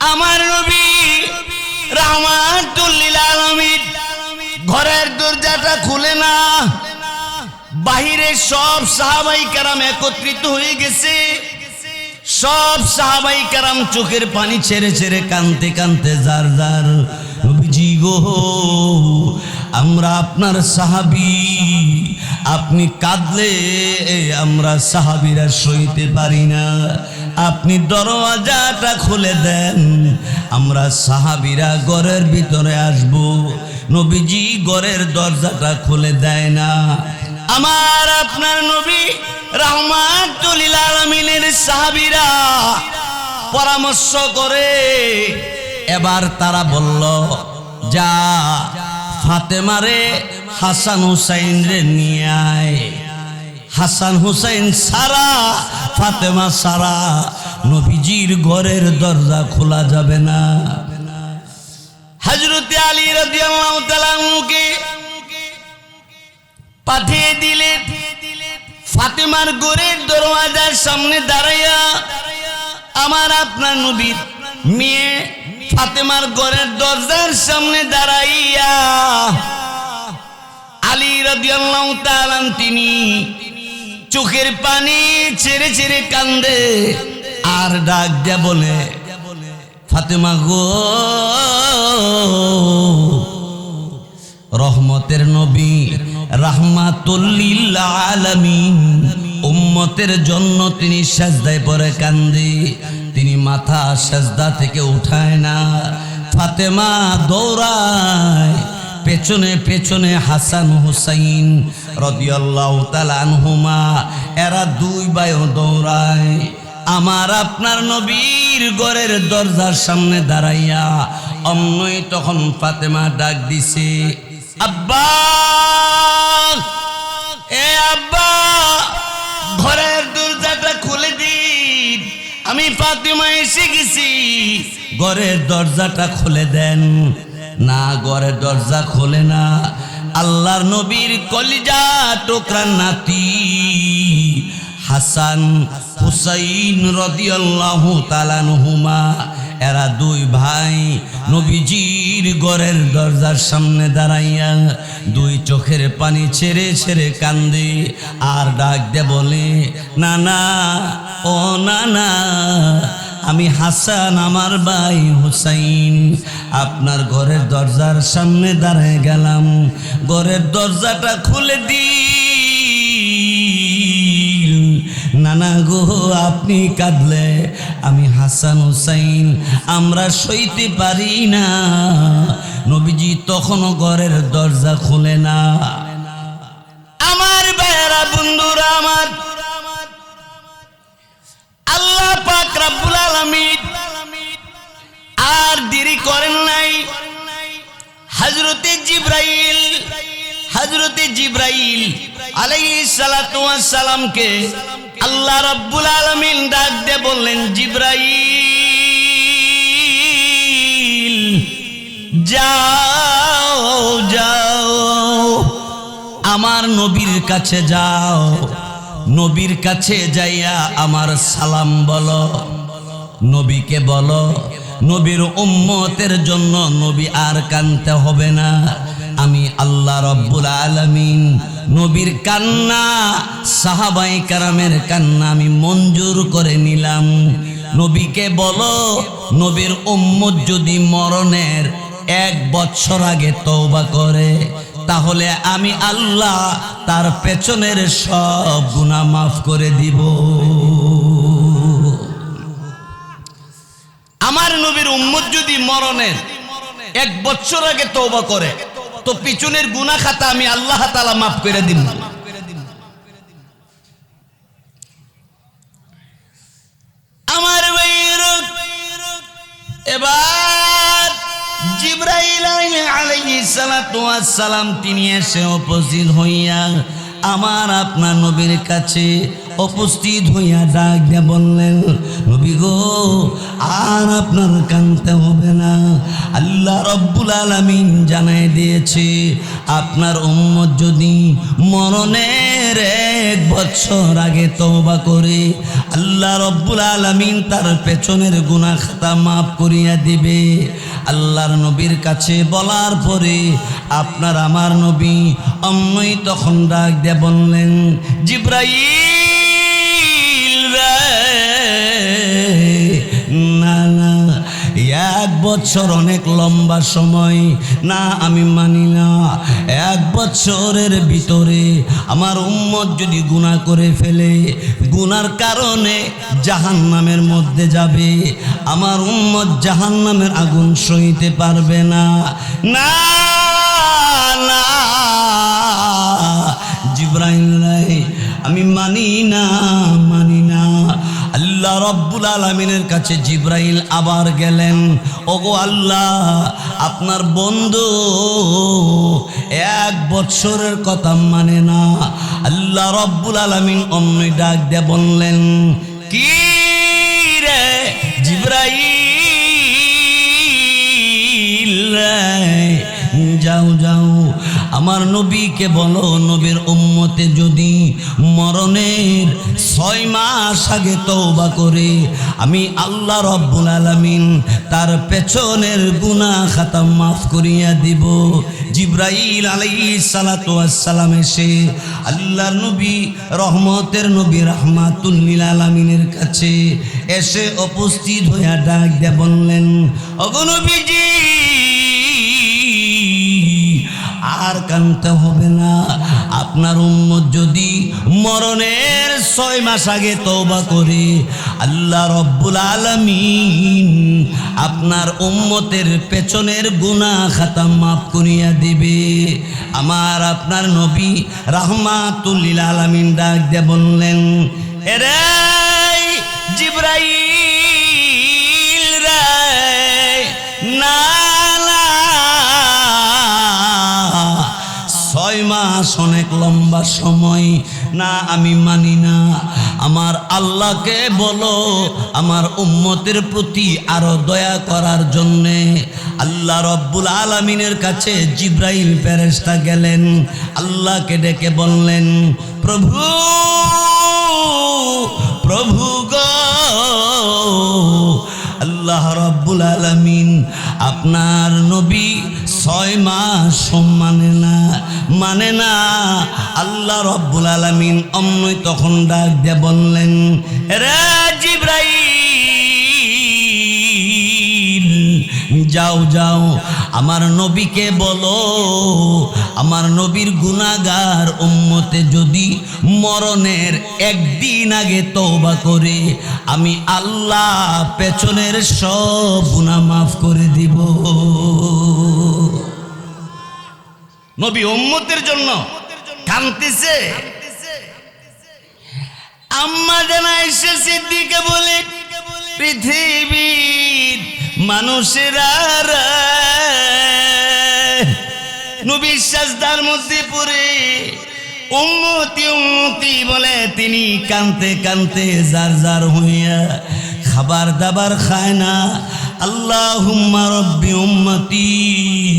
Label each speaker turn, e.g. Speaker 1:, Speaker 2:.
Speaker 1: আমার নবী রাহমাতুল লিল আলামিন ঘরের দরজাটা খুলে না, বাহিরে সব সাহাবাই কেরাম একত্রিত হয়ে গেছে। সব সাহাবাই কেরাম চোখের পানি ছেড়ে ছেড়ে কাঁদতে কাঁদতে যার যার নবীজি গো, আমরা আপনার সাহাবী, আপনি কাঁদলে আমরা সাহাবীরা সইতে পারি না, আপনি দরওয়াজাটা খুলে দেন, আমরা সাহাবীরা ঘরের ভিতরে আসব। নবীজি ঘরের দরজাটা খুলে দেয় না। আমার আপনার নবী রাহমাতুল লিল আলামিনের সাহাবীরা পরামর্শ করে, এবার তারা বলল, যা ফাতেমারে হাসান হুসাইন রে নিয়ে আয়। হাসান হুসাইন সারা, ফাতেমা সারা নবীজির ঘরের দরজা খোলা যাবে না। হযরত আলী রাদিয়াল্লাহু তাআলা আনহুকে পাঠিয়ে দিলেন ফাতেমার ঘরের দরওয়াজার সামনে দাঁড়াইয়া। আমার আপনার নবীর মেয়ে ফাতেমার ঘরের দরজার সামনে দাঁড়াইয়া আলী রাদিয়াল্লাহু তাআলা তিনি চোখের পানি ছেড়ে ছেড়ে কান্দে আর ডাক দিয়ে বলে, ফাতেমা গো, রহমতের নবী রাহমাতুল লিল আলামিন উম্মতের জন্য তিনি সিজদায় পড়ে কান্দে, তিনি মাথা সিজদা থেকে উঠায় না। ফাতেমা দৌড়ায় পেছনে পেছনে হাসান হুসাইন রাদিয়াল্লাহু তাআলা আনহুমা, এরা দুই ভাইও দৌড়ায়। আমার আপনার নবীর ঘরের দরজার সামনে দাঁড়াইয়া অমনই তখন ফাতেমা ডাক দিছে, আব্বা, এ আব্বা, ঘরের দরজাটা খুলে দিন, আমি ফাতেমা এসে গেছি, ঘরের দরজাটা খুলে দেন। না, ঘরের দরজা খোলে না। আল্লাহর নবীর কলিজা টুকরা নাতি হাসান হুসাইন রাদিয়াল্লাহু তাআলা আনহুমা, এরা দুই ভাই নবীজির ঘরের দরজার সামনে দাঁড়াইয়া দুই চোখের পানি ছেড়ে ছেড়ে কান্দে আর ডাক দে বলে, না না, ও না না, আমি হাসান, আমার ভাই হুসাইন আপনার ঘরের দরজার সামনে দাঁড়ায় গেলাম, ঘরের দরজাটা খুলে দিন। নানা গো, আপনি কাঁদলে আমি হাসান হুসাইন আমরা সইতে পারি না। নবীজি তখনও ঘরের দরজা খুলে না। আমার ভাইয়েরা, বন্ধুরা আমার, আল্লাহ পাক রব্বুল আলামিন আর দেরি করেন নাই। হযরতে জিবরাইল আলাইহিস সালাতু ওয়াস সালামকে আল্লাহ রব্বুল আলামিন ডাক দিয়ে বললেন, জিবরাইল যাও যাও, আমার নবীর কাছে যাও, নবীর কাছে যাইয়া আমার সালাম বলো, নবীকে বলো নবীর উম্মতের জন্য নবী আর কানতে হবে না। আমি আল্লাহ রব্বুল আলামিন নবীর কান্না, সাহাবায়ে কেরামের কান্না আমি মঞ্জুর করে নিলাম। নবীকে বলো, নবীর উম্মত যদি মরণের 1 বছর আগে তওবা করে, তাহলে আমি আল্লাহ তার পেছনের সব গুনাহ মাফ করে দিব। আমার নবীর উম্মত যদি মরণের 1 বছর আগে তওবা করে, তো পিছনের গুনাহ খাতা আমি আল্লাহ তাআলা মাফ করে দিব। আমার ভাইয়ের, এবার জিবরাইল আলাইহিস সালাতু ওয়াস সালাম তিনি এসে উপস্থিত হইয়া আমার আপনার নবীর কাছে উপস্থিত হইয়া ডাক দিয়ে বললেন, নবী গো, আর আপনার কাঁদতে হবে না। আল্লাহ রব্বুল আলামিন জানাই দিয়েছে, আপনার উম্মত যদি মরণের 1 বছর আগে তওবা করে, আল্লাহ রব্বুল আলামিন তার পেছনের গুনাহ খাতা মাফ করিয়া দিবে। আল্লাহর নবীর কাছে বলার পরে আপনার আমার নবী অমনই তখন ডাক দিয়ে বললেন, জিবরাইল রে, না না, 1 বছর অনেক লম্বা সময়, না আমি মানি না। 1 বছরের ভিতরে আমার উম্মত যদি গুনাহ করে ফেলে, গুনার কারণে জাহান্নামের মধ্যে যাবে, আমার উম্মত জাহান্নামের আগুন সইতে পারবে না। না না জিবরাইল রে, আমি মানি না, মানি না। আল্লাহ রব্বুল আলামিনের কাছে জিবরাইল আবার গেলেন, ওগো আল্লাহ, আপনার বন্ধু 1 বছরের কথা মানে না। আল্লাহ রব্বুল আলামিন অমনি ডাক দিয়ে বললেন, কি রে জিবরাইল রে, যাও যাও, আমার নবীকে বলো, নবীর উম্মতে যদি মরণের 6 মাস আগে তওবা করে, আমি আল্লাহ রব্বুল আলামিন তার পেছনের গুনাহ খাতা মাফ করিয়া দিব। জিবরাইল আলাইহিস সালাতু ওয়াস সালাম এসে আল্লাহর নবী, রহমতের নবী, রাহমাতুল লিল আলামিনের কাছে এসে উপস্থিত হইয়া ডাক দিয়ে বললেন, ওগো নবীজি, আর কাঁদতে হবে না। আপনার উম্মত যদি মরণের 6 মাস আগে তওবা করে, আল্লাহ রব্বুল আলামিন আপনার উম্মতের পেছনের গুনাহ খাতা মাফ করিয়া দিবে। আমার আপনার নবী রাহমাতুল লিল আলামিন ডাক দিয়ে বললেন, এরে জিবরাইল রে, না 6 মাস অনেক লম্বা সময়, না আমি মানি না। আমার আল্লাহকে বলো আমার উম্মতের প্রতি আরো দয়া করার জন্যে। আল্লাহ রব্বুল আলামিনের কাছে জিবরাইল ফেরেশতা গেলেন, আল্লাহকে ডেকে বললেন, প্রভু প্রভু গো, আল্লাহ রব্বুল আলামিন আপনার নবী 6 মাস মানে না। আল্লাহ রব্বুল আলামিন অমনই তখন ডাক দিয়ে বললেন, রে জিবরাইল, যাও যাও, আমার নবীকে বলো, আমার নবীর গুনাহগার উম্মতে যদি মরণের 1 দিন আগে তওবা করে, আমি আল্লাহ পেছনের সব গুনাহ মাফ করে দিব। নবী উম্মতের জন্য কাঁদতেছে। আম্মা জানা আয়েশা সিদ্দিকা বলে, পৃথিবীর মানুষেরা নবীর সাজদার মধ্যে পড়ে উম্মতি উম্মতি বলে তিনি কাঁদতে কাঁদতে জার জার হইয়া খাবার দাবার খায় না। আল্লাহুম্মা রব্বি উম্মতি